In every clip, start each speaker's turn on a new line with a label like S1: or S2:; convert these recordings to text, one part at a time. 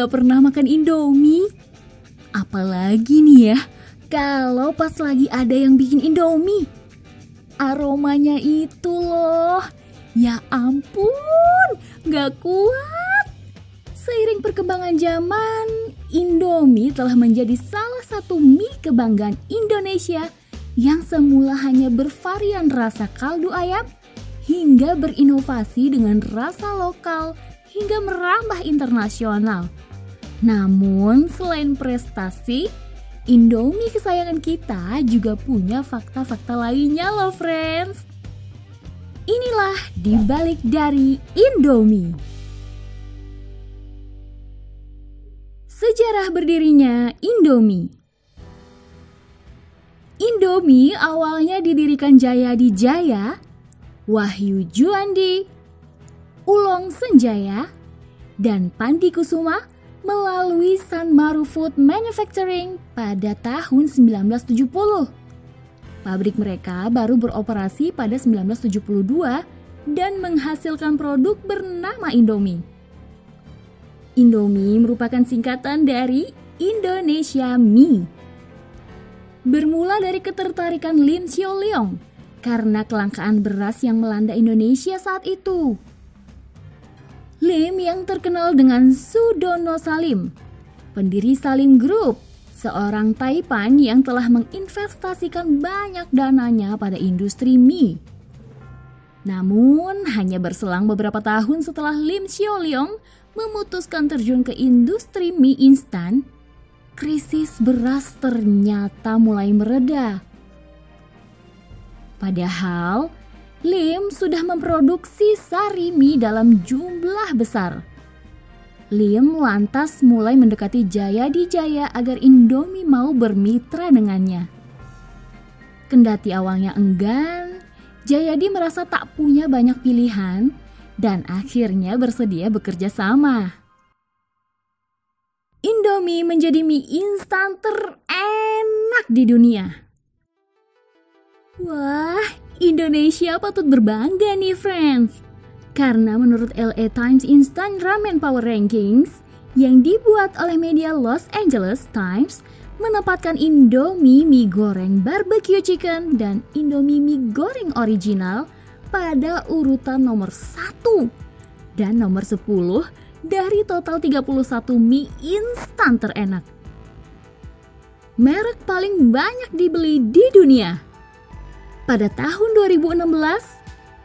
S1: nggak pernah makan Indomie? Apalagi nih ya, kalau pas lagi ada yang bikin Indomie. Aromanya itu loh, ya ampun, nggak kuat. Seiring perkembangan zaman, Indomie telah menjadi salah satu mie kebanggaan Indonesia yang semula hanya bervarian rasa kaldu ayam hingga berinovasi dengan rasa lokal hingga merambah internasional. Namun selain prestasi, Indomie kesayangan kita juga punya fakta-fakta lainnya loh friends. Inilah dibalik dari Indomie. Sejarah berdirinya Indomie. Indomie awalnya didirikan Jayadi Jaya, Wahyu Juandi, Ulong Senjaya, dan Pandi Kusuma melalui Sanmaru Food Manufacturing pada tahun 1970. Pabrik mereka baru beroperasi pada 1972 dan menghasilkan produk bernama Indomie. Indomie merupakan singkatan dari Indonesia Mie. Bermula dari ketertarikan Lim Sio Leong karena kelangkaan beras yang melanda Indonesia saat itu. Lim yang terkenal dengan Sudono Salim, pendiri Salim Group, seorang Taipan yang telah menginvestasikan banyak dananya pada industri mie. Namun, hanya berselang beberapa tahun setelah Lim Sio Leong memutuskan terjun ke industri mie instan, krisis beras ternyata mulai mereda. Padahal, Lim sudah memproduksi sari mie dalam jumlah besar. Lim lantas mulai mendekati Jayadi Jaya agar Indomie mau bermitra dengannya. Kendati awalnya enggan, Jayadi merasa tak punya banyak pilihan dan akhirnya bersedia bekerja sama. Indomie menjadi mie instan terenak di dunia. Wah, Indonesia patut berbangga nih friends. Karena menurut LA Times Instant Ramen Power Rankings yang dibuat oleh media Los Angeles Times menempatkan Indomie mie goreng barbecue chicken dan Indomie mie goreng original pada urutan nomor 1 dan nomor 10 dari total 31 mie instan terenak. Merek paling banyak dibeli di dunia. Pada tahun 2016,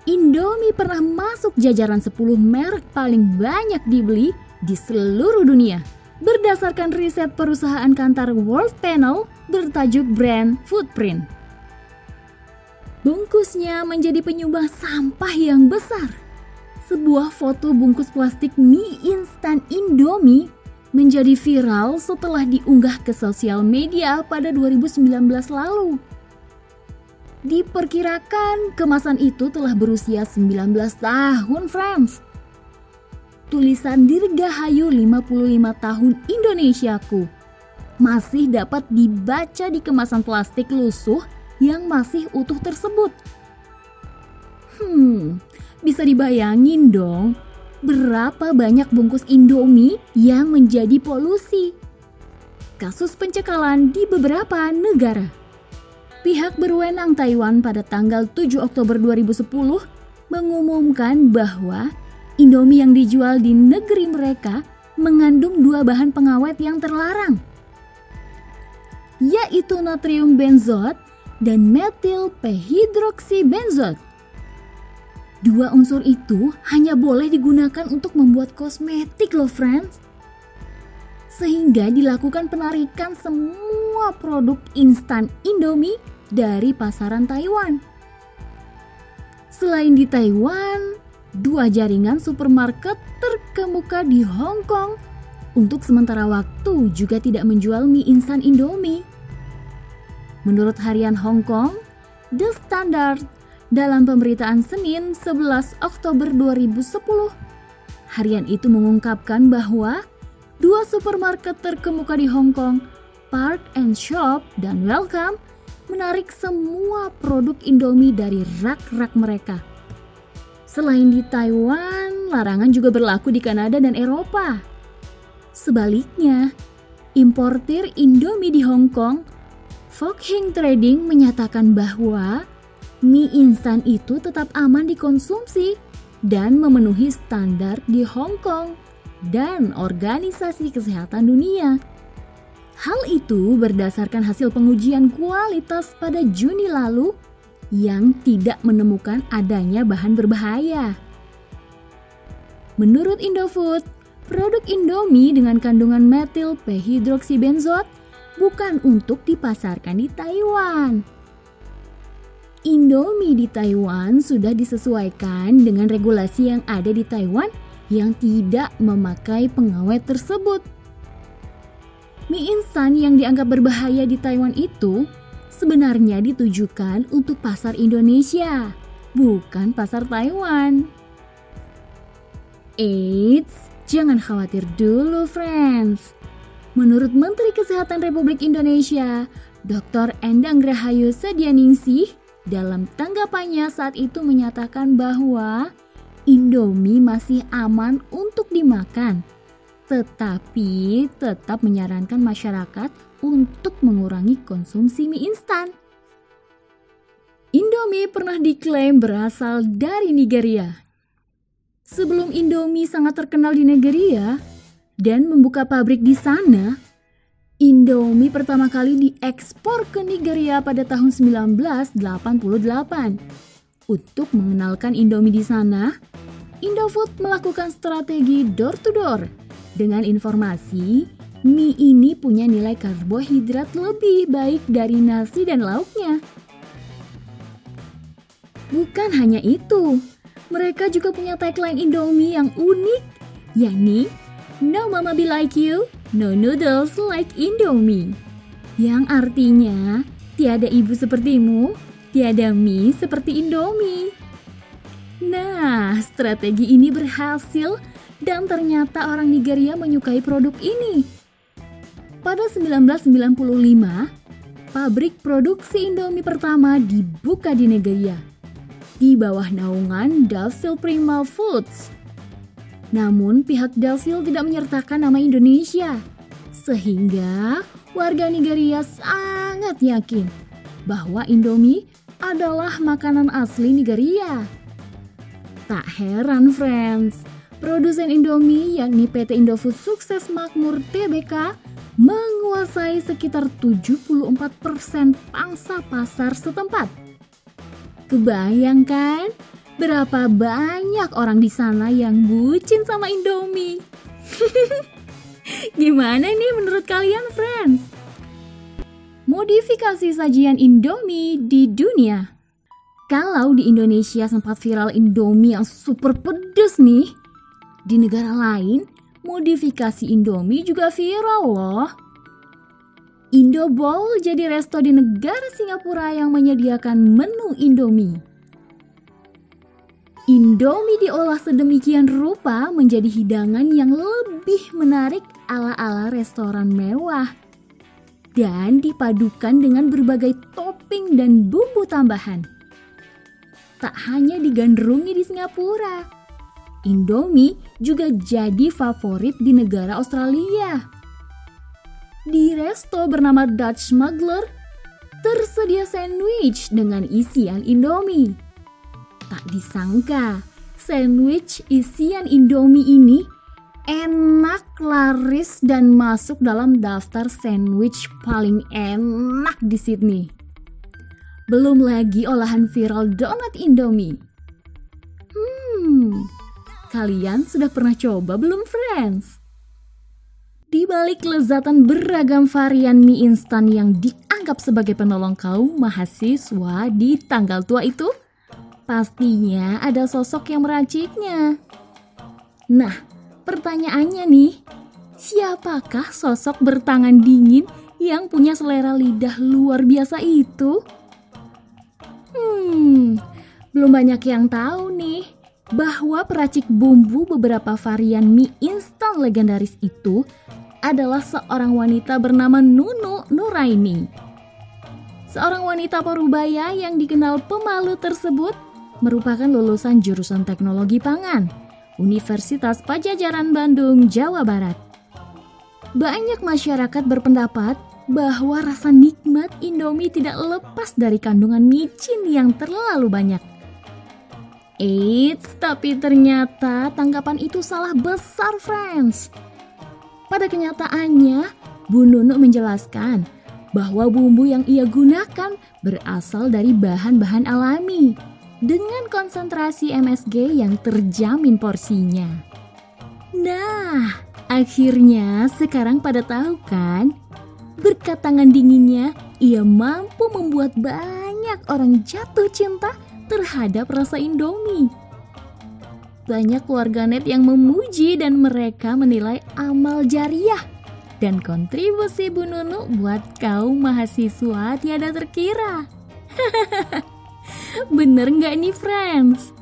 S1: Indomie pernah masuk jajaran 10 merek paling banyak dibeli di seluruh dunia berdasarkan riset perusahaan kantor World Panel bertajuk Brand Footprint. Bungkusnya menjadi penyumbang sampah yang besar. Sebuah foto bungkus plastik mie instan Indomie menjadi viral setelah diunggah ke sosial media pada 2019 lalu. Diperkirakan kemasan itu telah berusia 19 tahun, friends. Tulisan Dirgahayu 55 tahun Indonesiaku masih dapat dibaca di kemasan plastik lusuh yang masih utuh tersebut. Bisa dibayangin dong berapa banyak bungkus Indomie yang menjadi polusi. Kasus pencekalan di beberapa negara. Pihak berwenang Taiwan pada tanggal 7 Oktober 2010 mengumumkan bahwa Indomie yang dijual di negeri mereka mengandung 2 bahan pengawet yang terlarang, yaitu natrium benzot dan metil p-hidroksibenzot. 2 unsur itu hanya boleh digunakan untuk membuat kosmetik loh friends. Sehingga dilakukan penarikan semua produk instan Indomie dari pasaran Taiwan. Selain di Taiwan, 2 jaringan supermarket terkemuka di Hong Kong untuk sementara waktu juga tidak menjual mie instan Indomie. Menurut harian Hong Kong, The Standard, dalam pemberitaan Senin 11 Oktober 2010, harian itu mengungkapkan bahwa 2 supermarket terkemuka di Hong Kong, Park and Shop dan Welcome, menarik semua produk Indomie dari rak-rak mereka. Selain di Taiwan, larangan juga berlaku di Kanada dan Eropa. Sebaliknya, importir Indomie di Hong Kong, Fook Hing Trading menyatakan bahwa mie instan itu tetap aman dikonsumsi dan memenuhi standar di Hong Kong dan Organisasi Kesehatan Dunia. Hal itu berdasarkan hasil pengujian kualitas pada Juni lalu yang tidak menemukan adanya bahan berbahaya. Menurut Indofood, produk Indomie dengan kandungan metil p-hidroksibenzot bukan untuk dipasarkan di Taiwan. Indomie di Taiwan sudah disesuaikan dengan regulasi yang ada di Taiwan yang tidak memakai pengawet tersebut. Mie instan yang dianggap berbahaya di Taiwan itu sebenarnya ditujukan untuk pasar Indonesia, bukan pasar Taiwan. Eits, jangan khawatir dulu, friends. Menurut Menteri Kesehatan Republik Indonesia, Dr. Endang Rahayu Sedianingsih, dalam tanggapannya saat itu menyatakan bahwa Indomie masih aman untuk dimakan, tetapi tetap menyarankan masyarakat untuk mengurangi konsumsi mie instan. Indomie pernah diklaim berasal dari Nigeria. Sebelum Indomie sangat terkenal di Nigeria dan membuka pabrik di sana, Indomie pertama kali diekspor ke Nigeria pada tahun 1988. Untuk mengenalkan Indomie di sana, Indofood melakukan strategi door-to-door dengan informasi mie ini punya nilai karbohidrat lebih baik dari nasi dan lauknya. Bukan hanya itu, mereka juga punya tagline Indomie yang unik, yakni "No mama be like you, no noodles like Indomie", yang artinya tiada ibu sepertimu, tiada mie seperti Indomie. Nah, strategi ini berhasil dan ternyata orang Nigeria menyukai produk ini. Pada 1995, pabrik produksi Indomie pertama dibuka di Nigeria, di bawah naungan Duffield Prima Foods. Namun pihak Duffield tidak menyertakan nama Indonesia, sehingga warga Nigeria sangat yakin bahwa Indomie adalah makanan asli Nigeria. Tak heran, friends, produsen Indomie yakni PT Indofood Sukses Makmur Tbk menguasai sekitar 74% pangsa pasar setempat. Kebayangkan berapa banyak orang di sana yang bucin sama Indomie? Gimana nih menurut kalian, friends? Modifikasi sajian Indomie di dunia. Kalau di Indonesia sempat viral Indomie yang super pedas nih, di negara lain modifikasi Indomie juga viral loh. Indobowl jadi resto di negara Singapura yang menyediakan menu Indomie. Indomie diolah sedemikian rupa menjadi hidangan yang lebih menarik ala-ala restoran mewah dan dipadukan dengan berbagai topping dan bumbu tambahan. Tak hanya digandrungi di Singapura, Indomie juga jadi favorit di negara Australia. Di resto bernama Dutch Smuggler, tersedia sandwich dengan isian Indomie. Tak disangka, sandwich isian Indomie ini enak, laris, dan masuk dalam daftar sandwich paling enak di Sydney. Belum lagi olahan viral donat Indomie. Kalian sudah pernah coba belum, friends? Di balik kelezatan beragam varian mie instan yang dianggap sebagai penolong kaum mahasiswa di tanggal tua itu, pastinya ada sosok yang meraciknya. Nah, pertanyaannya nih, siapakah sosok bertangan dingin yang punya selera lidah luar biasa itu? Belum banyak yang tahu nih bahwa peracik bumbu beberapa varian mie instan legendaris itu adalah seorang wanita bernama Nunu Nuraini. Seorang wanita Parubaya yang dikenal pemalu tersebut merupakan lulusan jurusan Teknologi Pangan, Universitas Padjadjaran Bandung, Jawa Barat. Banyak masyarakat berpendapat bahwa rasa nikmat Indomie tidak lepas dari kandungan micin yang terlalu banyak. Eits, tapi ternyata tanggapan itu salah besar, friends. Pada kenyataannya, Bu Nunu menjelaskan bahwa bumbu yang ia gunakan berasal dari bahan-bahan alami dengan konsentrasi MSG yang terjamin porsinya. Nah, akhirnya sekarang pada tahu kan? Berkat tangan dinginnya, ia mampu membuat banyak orang jatuh cinta terhadap rasa Indomie. Banyak warganet yang memuji dan mereka menilai amal jariah dan kontribusi Bu Nunu buat kaum mahasiswa tiada terkira. Bener nggak nih, friends?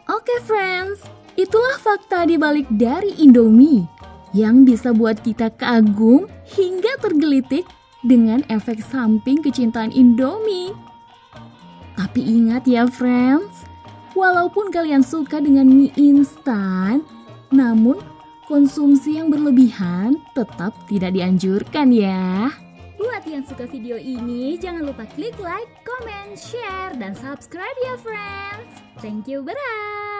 S1: Oke, friends, itulah fakta di balik dari Indomie yang bisa buat kita kagum hingga tergelitik dengan efek samping kecintaan Indomie. Tapi ingat ya, friends, walaupun kalian suka dengan mie instan, namun konsumsi yang berlebihan tetap tidak dianjurkan ya. Buat yang suka video ini, jangan lupa klik like, comment, share, dan subscribe ya, friends. Thank you, bye.